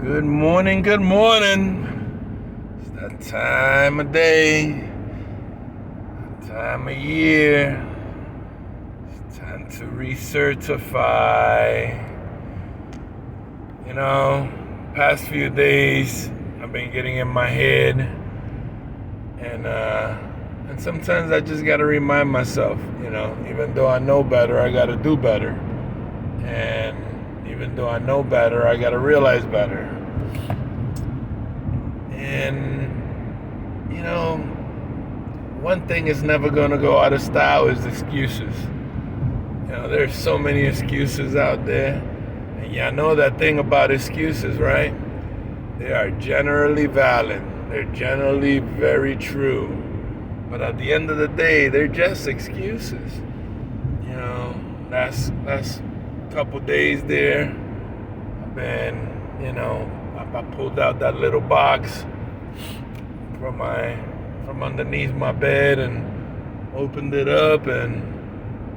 Good morning, good morning. It's that time of day, that time of year. It's time to recertify. Past few days I've been getting in my head, and sometimes I just gotta remind myself, even though I know better, I gotta do better. And even though I know better, I gotta realize better. And, one thing is never gonna go out of style is excuses. There's so many excuses out there. And y'all know that thing about excuses, right? They are generally valid. They're generally very true. But at the end of the day, they're just excuses. Last couple days there, I've been, I pulled out that little box from underneath my bed and opened it up, and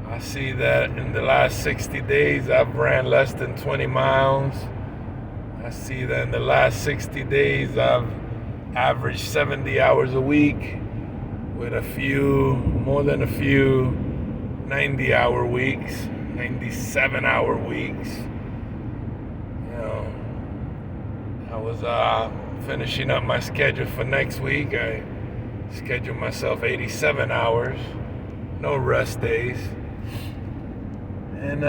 I see that in the last 60 days I've ran less than 20 miles. I see that in the last 60 days I've averaged 70 hours a week, with more than a few 90-hour weeks, 97-hour weeks. I was finishing up my schedule for next week. I scheduled myself 87 hours, no rest days. And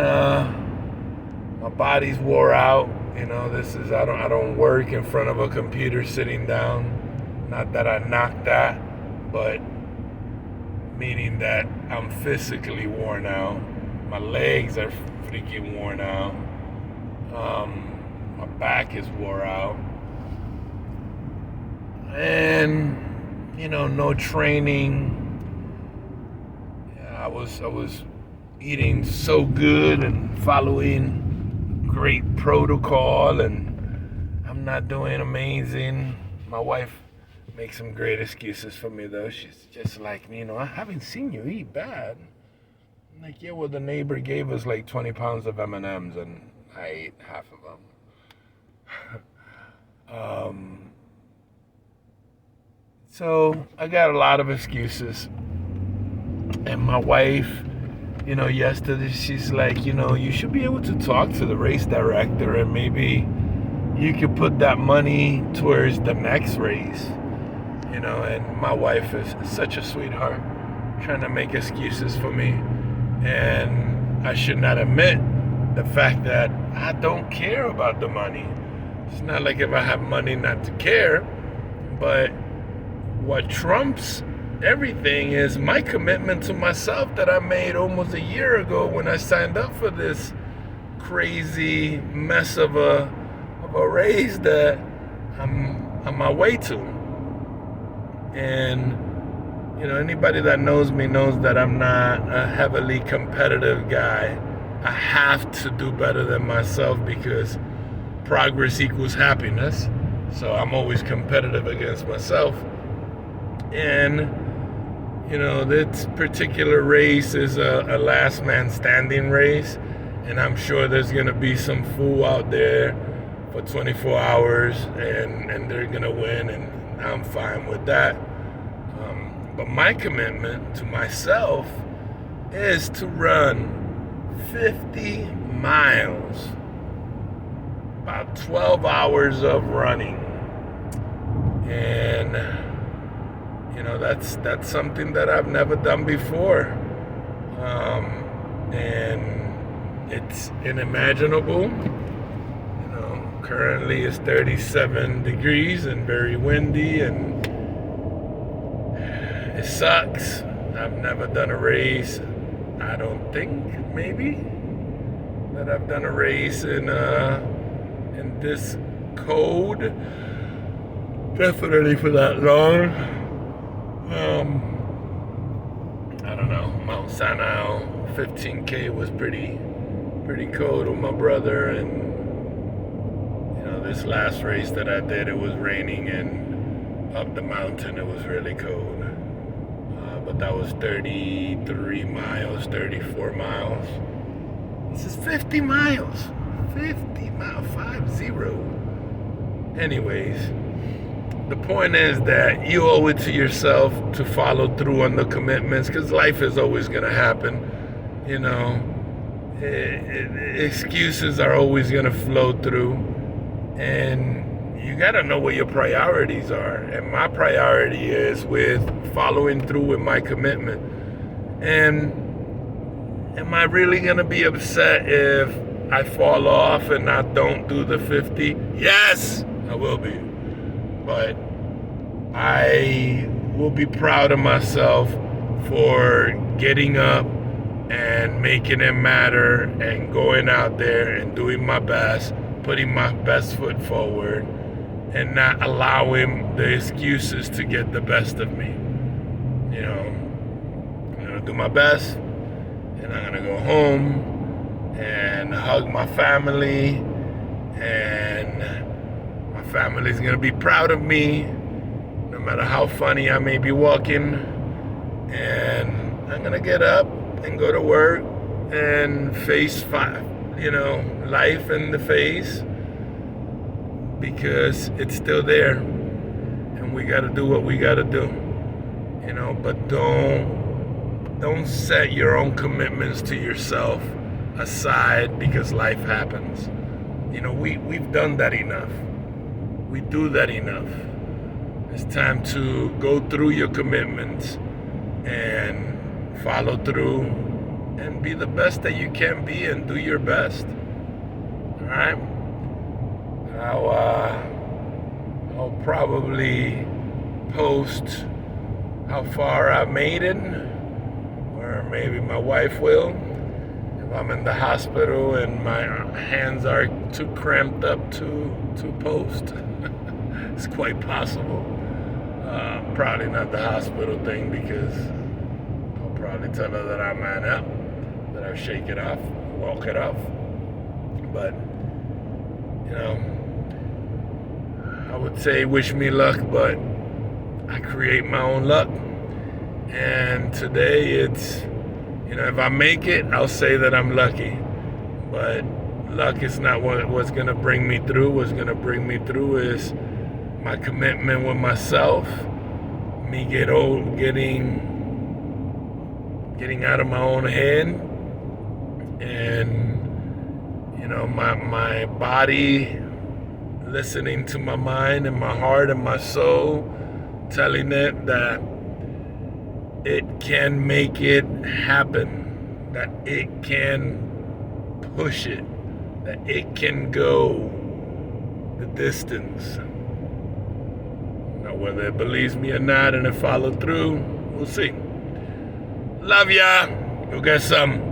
my body's wore out. I don't work in front of a computer sitting down. Not that I knock that, but meaning that I'm physically worn out. My legs are freaking worn out. My back is wore out. And, no training. I was eating so good and following great protocol, and I'm not doing amazing. My wife makes some great excuses for me, though. She's just like, I haven't seen you eat bad. I'm like, yeah, well, the neighbor gave us like 20 pounds of M&Ms, and I ate half of them. So I got a lot of excuses. And my wife, yesterday she's like, you should be able to talk to the race director, and maybe you could put that money towards the next race. And my wife is such a sweetheart, trying to make excuses for me. And I should not admit the fact that I don't care about the money. It's not like if I have money not to care, but what trumps everything is my commitment to myself that I made almost a year ago when I signed up for this crazy mess of a race that I'm on my way to. And anybody that knows me knows that I'm not a heavily competitive guy. I have to do better than myself because progress equals happiness. So I'm always competitive against myself. And this particular race is a last man standing race, and I'm sure there's going to be some fool out there for 24 hours and they're going to win, and I'm fine with that. But my commitment to myself is to run 50 miles, about 12 hours of running. And that's something that I've never done before, and it's unimaginable. Currently it's 37 degrees and very windy, and it sucks. I've never done a race. I don't think maybe that I've done a race in this cold. Definitely for that long. I don't know. Mount Sinai 15K was pretty cold with my brother, and this last race that I did, it was raining, and up the mountain it was really cold. But that was 33 miles, 34 miles. This is 50 miles. 50 miles, 50. Anyways, the point is that you owe it to yourself to follow through on the commitments, because life is always going to happen. You know, excuses are always going to flow through, and you got to know what your priorities are. And my priority is with following through with my commitment. And am I really going to be upset if I fall off and I don't do the 50? Yes, I will be. But I will be proud of myself for getting up and making it matter and going out there and doing my best, putting my best foot forward, and not allowing the excuses to get the best of me. You know, I'm gonna do my best, and I'm gonna go home and hug my family, and my family's gonna be proud of me, no matter how funny I may be walking. And I'm gonna get up and go to work and face life in the face, because it's still there, and we got to do what we got to do, but don't set your own commitments to yourself aside because life happens. We've done that enough. We do that enough. It's time to go through your commitments and follow through and be the best that you can be and do your best. All right? I'll probably post how far I made it, or maybe my wife will, if I'm in the hospital and my hands are too cramped up to post. It's quite possible. Probably not the hospital thing, because I'll probably tell her that I man up, that I'll shake it off, walk it off. But, I would say wish me luck, but I create my own luck. And today it's, if I make it, I'll say that I'm lucky. But luck is not what's going to bring me through. What's going to bring me through is my commitment with myself, me getting out of my own head, and my body listening to my mind and my heart and my soul, telling it that it can make it happen, that it can push it, that it can go the distance. Now, whether it believes me or not and it follow through, we'll see. Love ya. Go get some.